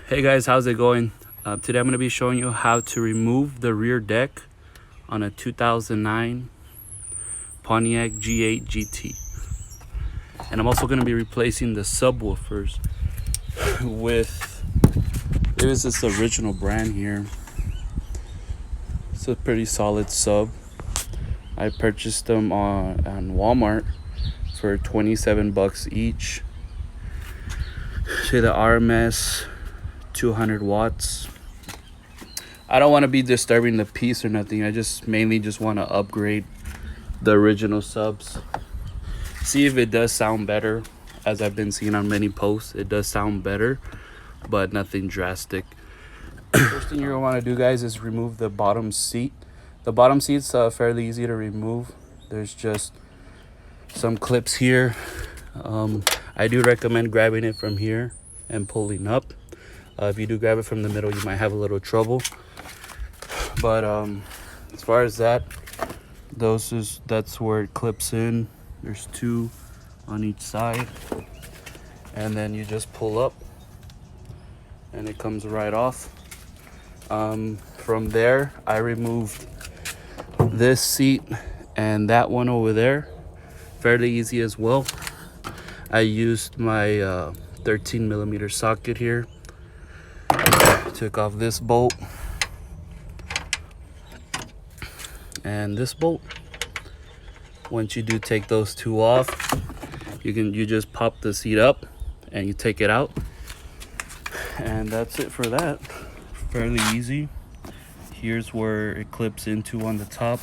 Hey guys, how's it going? Today I'm going to be showing you how to remove the rear deck on a 2009 Pontiac G8 GT. And I'm also going to be replacing the subwoofers with, it was this original brand here. It's a pretty solid sub. I purchased them on Walmart for 27 bucks each. Say the RMS 200 watts. I don't want to be disturbing the piece or nothing. I mainly just want to upgrade the original subs. See if it does sound better. As I've been seeing on many posts, it does sound better, but nothing drastic. First thing you're gonna want to do, guys, is remove the bottom seat. The bottom seat's fairly easy to remove. There's just some clips here. I do recommend grabbing it from here and pulling up. If you do grab it from the middle, you might have a little trouble. But as far as that, that's where it clips in. There's two on each side, and then you just pull up and it comes right off. From there, I removed this seat and that one over there. Fairly easy as well. I used my 13 millimeter socket here. Took off this bolt and this bolt. Once you do take those two off, you just pop the seat up and you take it out, and that's it for that. Fairly easy. Here's where it clips into on the top,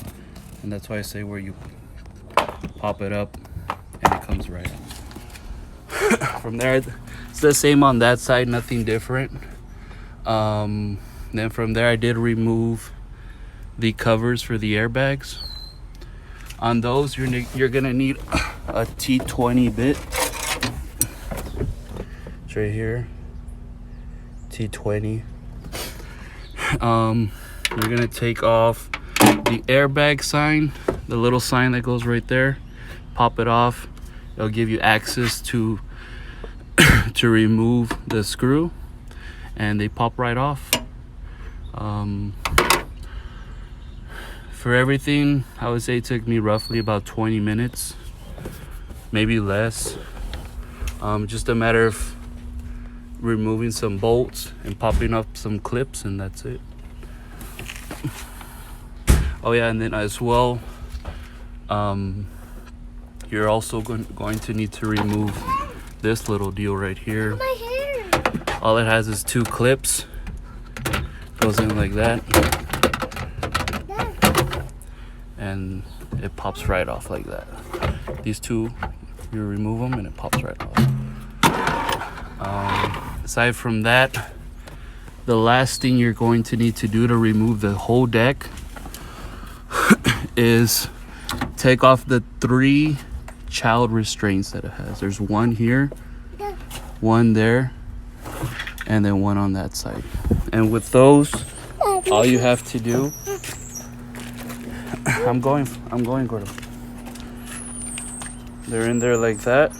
and that's why I say where you pop it up and it comes right out. From there, it's the same on that side, nothing different. Then from there, I did remove the covers for the airbags. On those, you're gonna need a T20 bit. It's right here, T20. You're gonna take off the airbag sign, the little sign that goes right there. Pop it off. It'll give you access to remove the screw, and they pop right off. For everything, I would say it took me roughly about 20 minutes, maybe less. Just a matter of removing some bolts and popping up some clips, and that's it. Oh yeah, and then as well, you're also going to need to remove this little deal right here. All it has is two clips. Goes in like that, and it pops right off like that. These two, you remove them and it pops right off. Aside from that, the last thing you're going to need to do to remove the whole deck is take off the 3 child restraints that it has. There's one here, one there, and then one on that side. And with those, all you have to do, I'm going, Gordon. They're in there like that.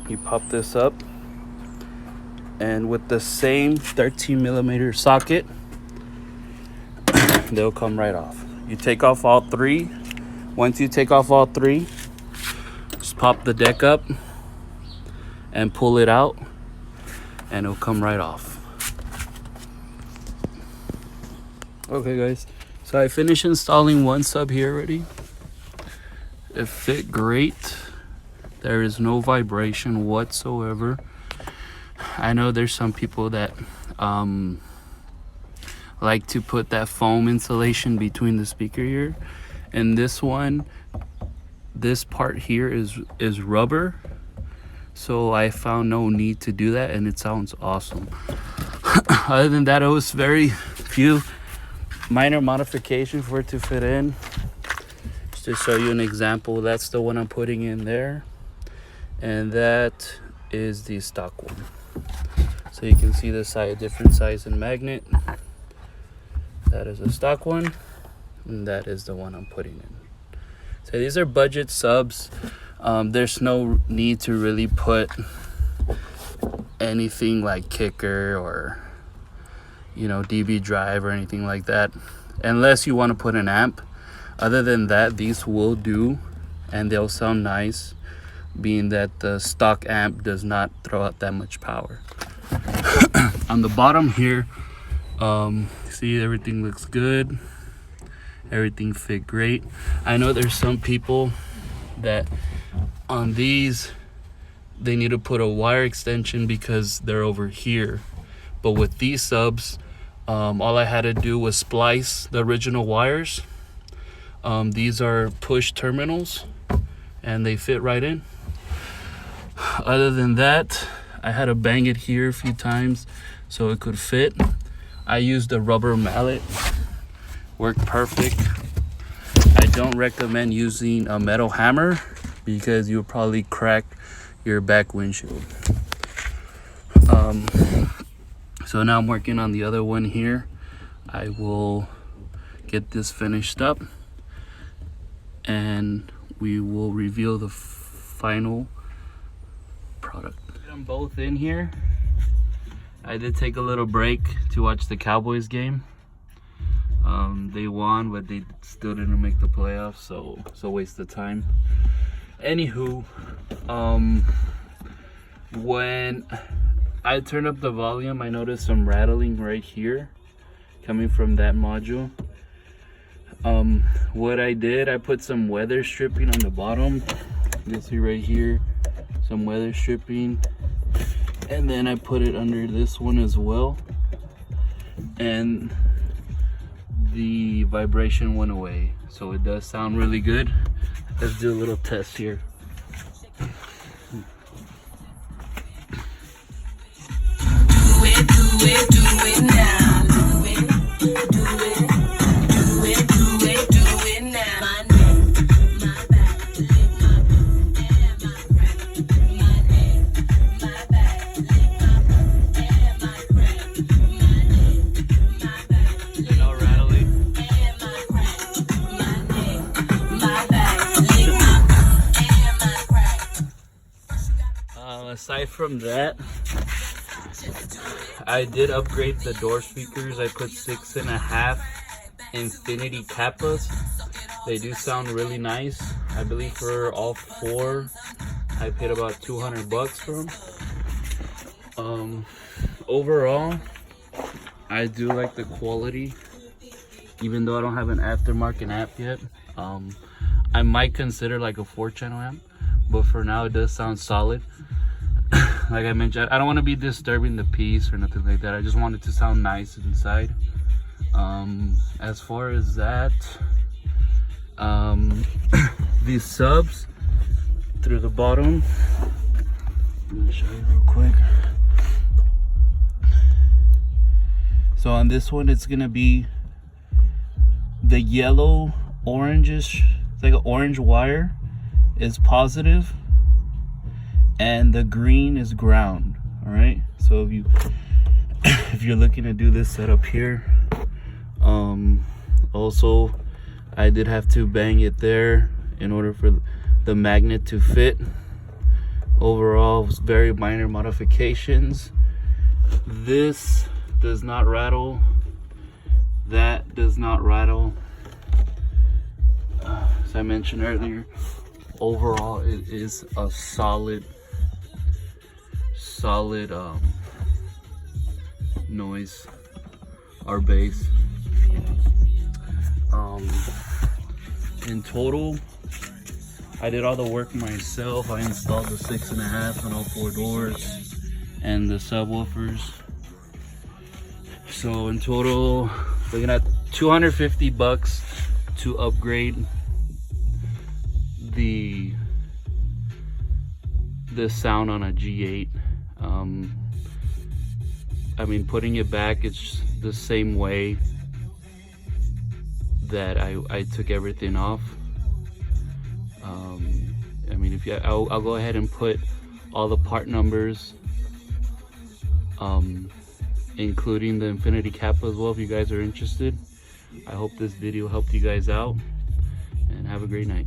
You pop this up, and with the same 13 millimeter socket, they'll come right off. You take off all 3. Once you take off all 3, just pop the deck up and pull it out, and it'll come right off. Okay guys, so I finished installing one sub here already. It fit great. There is no vibration whatsoever. I know there's some people that like to put that foam insulation between the speaker here, and this one, this part here is rubber, so I found no need to do that, and it sounds awesome. Other than that, it was very few minor modification for it to fit in. Just to show you an example, that's the one I'm putting in there, and that is the stock one. So you can see the side, different size and magnet. That is a stock one, and that is the one I'm putting in. So these are budget subs. There's no need to really put anything like kicker or, you know, DB drive or anything like that, unless you want to put an amp. Other than that, these will do, and they'll sound nice, being that the stock amp does not throw out that much power. On the bottom here, see, everything looks good. Everything fit great. I know there's some people that on these, they need to put a wire extension because they're over here. But with these subs, all I had to do was splice the original wires. These are push terminals and they fit right in. Other than that, I had to bang it here a few times so it could fit. I used a rubber mallet, worked perfect. I don't recommend using a metal hammer because you'll probably crack your back windshield. So now I'm working on the other one here. I will get this finished up and we will reveal the final product. I'm both in here. I did take a little break to watch the Cowboys game. They won, but they still didn't make the playoffs, so it's a waste of time. Anywho, when I turned up the volume, I noticed some rattling right here coming from that module. What I did, I put some weather stripping on the bottom. You'll see right here some weather stripping, and then I put it under this one as well, and the vibration went away, so it does sound really good. Let's do a little test here. Do it now. Do it now. My neck, my back, my neck, my back, my neck, my back. You know, rattling. My back, aside from that, I did upgrade the door speakers. I put 6.5 Infinity Kappas. They do sound really nice. I believe for all four, I paid about $200 for them. Overall, I do like the quality, even though I don't have an aftermarket amp yet. I might consider like a 4-channel amp, but for now it does sound solid. Like I mentioned, I don't want to be disturbing the piece or nothing like that. I just want it to sound nice inside. As far as that, these subs through the bottom, let me show you real quick. So on this one, it's gonna be the yellow orangish, it's like an orange wire is positive, and the green is ground. All right, so if you're looking to do this setup here, also I did have to bang it there in order for the magnet to fit. Overall, very minor modifications. This does not rattle, that does not rattle. As I mentioned earlier, overall it is a solid noise or bass. In total, I did all the work myself. I installed the 6.5 on all 4 doors and the subwoofers. So in total, looking at $250 to upgrade the sound on a G8. I mean, putting it back, it's the same way that I took everything off. I mean, I'll go ahead and put all the part numbers, including the Infinity Kappa as well, if you guys are interested. I hope this video helped you guys out, and have a great night.